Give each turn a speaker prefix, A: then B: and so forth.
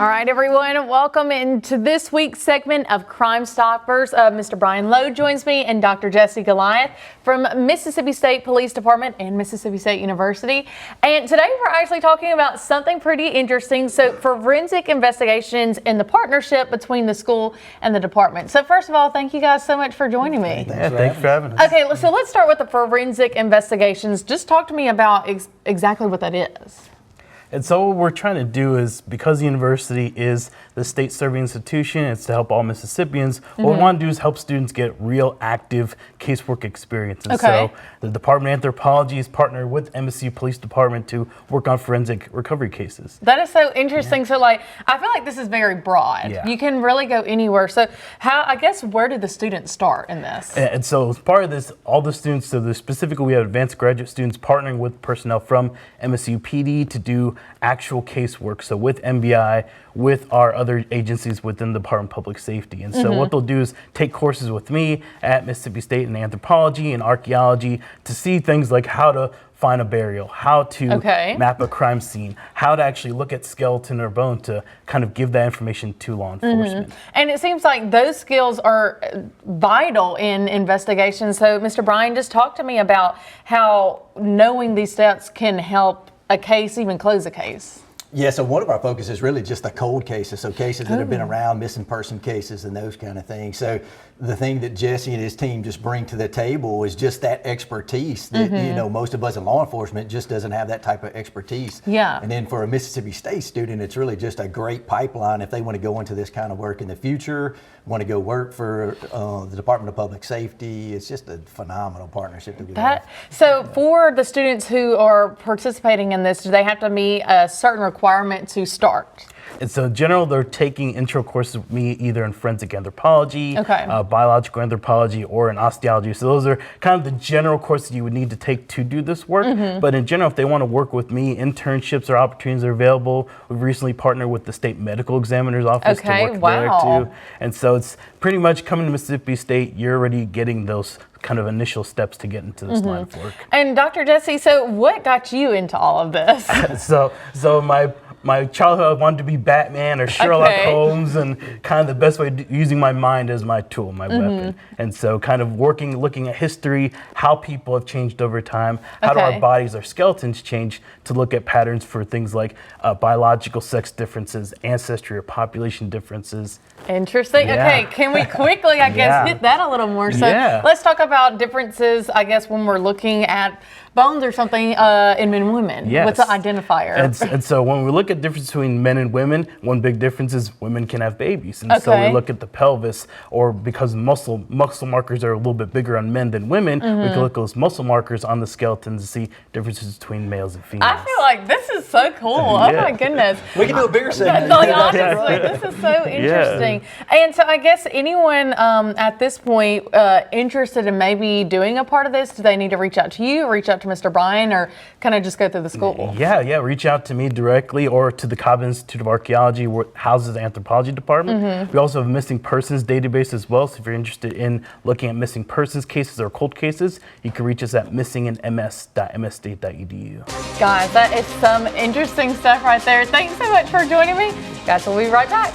A: All right, everyone, welcome into this week's segment of Crime Stoppers. Mr. Brian Lowe joins me and Dr. Jesse Goliath from Mississippi State Police Department and Mississippi State University. And today we're actually talking about something pretty interesting. So forensic investigations and the partnership between the school and the department. So first of all, thank you guys so much for joining me.
B: Thanks for having us.
A: Okay, so let's start with the forensic investigations. Just talk to me about exactly what that is.
B: And so what we're trying to do is, because the university is the state serving institution, it's to help all Mississippians. What we want to do is help students get real active casework experience. And so the Department of Anthropology is partnered with MSU Police Department to work on forensic recovery cases.
A: That is so interesting. So I feel like this is very broad. You can really go anywhere. So where did the students start in this?
B: And so as part of this, all the students, specifically we have advanced graduate students partnering with personnel from MSU PD to do actual casework. So with MBI, with our other agencies within the Department of Public Safety. And so what they'll do is take courses with me at Mississippi State in anthropology and archaeology to see things like how to find a burial, how to map a crime scene, how to actually look at skeleton or bone to kind of give that information to law enforcement.
A: And it seems like those skills are vital in investigations. So Mr. Brian, just talk to me about how knowing these steps can help a case even close a case.
C: Yeah, so one of our focus is really just the cold cases, so cases that have been around, missing person cases and those kind of things. So the thing that Jesse and his team just bring to the table is just that expertise that, you know, most of us in law enforcement just doesn't have that type of expertise. And then for a Mississippi State student, it's really just a great pipeline if they want to go into this kind of work in the future, want to go work for the Department of Public Safety. It's just a phenomenal partnership that we have.
A: So for the students who are participating in this, do they have to meet a certain requirement to start?
B: And so in general, they're taking intro courses with me either in forensic anthropology, biological anthropology, or in osteology. So those are kind of the general courses you would need to take to do this work. But in general, if they want to work with me, internships or opportunities are available. We've recently partnered with the State Medical Examiner's Office to work there too. And so it's pretty much coming to Mississippi State, you're already getting those kind of initial steps to get into this line of work.
A: And Dr. Jesse, so what got you into all of this?
B: So my childhood, I wanted to be Batman or Sherlock Holmes, and kind of the best way using my mind as my tool, my weapon. And so kind of looking at history, how people have changed over time, how do our bodies, our skeletons change, to look at patterns for things like biological sex differences, ancestry or population differences.
A: Interesting. Okay, can we quickly, hit that a little more? So let's talk about differences, when we're looking at bones or something in men and women. What's the identifier?
B: And so when we look at difference between men and women, one big difference is women can have babies. And so we look at the pelvis, or because muscle markers are a little bit bigger on men than women, we can look at those muscle markers on the skeletons to see differences between males and females.
A: I feel like this is so cool. Oh my goodness.
C: We can do a bigger segment.
A: Honestly, this is so interesting. And so I guess anyone at this point interested in maybe doing a part of this, do they need to reach out to you, reach out to Mr. Brian, or kind of just go through the school?
B: Reach out to me directly or to the Cobb Institute of Archaeology, where it houses the anthropology department. We also have a missing persons database as well, so if you're interested in looking at missing persons cases or cold cases, you can reach us at missinginms.msstate.edu.
A: Guys, that is some interesting stuff right there. Thanks so much for joining me. Guys, we'll be right back.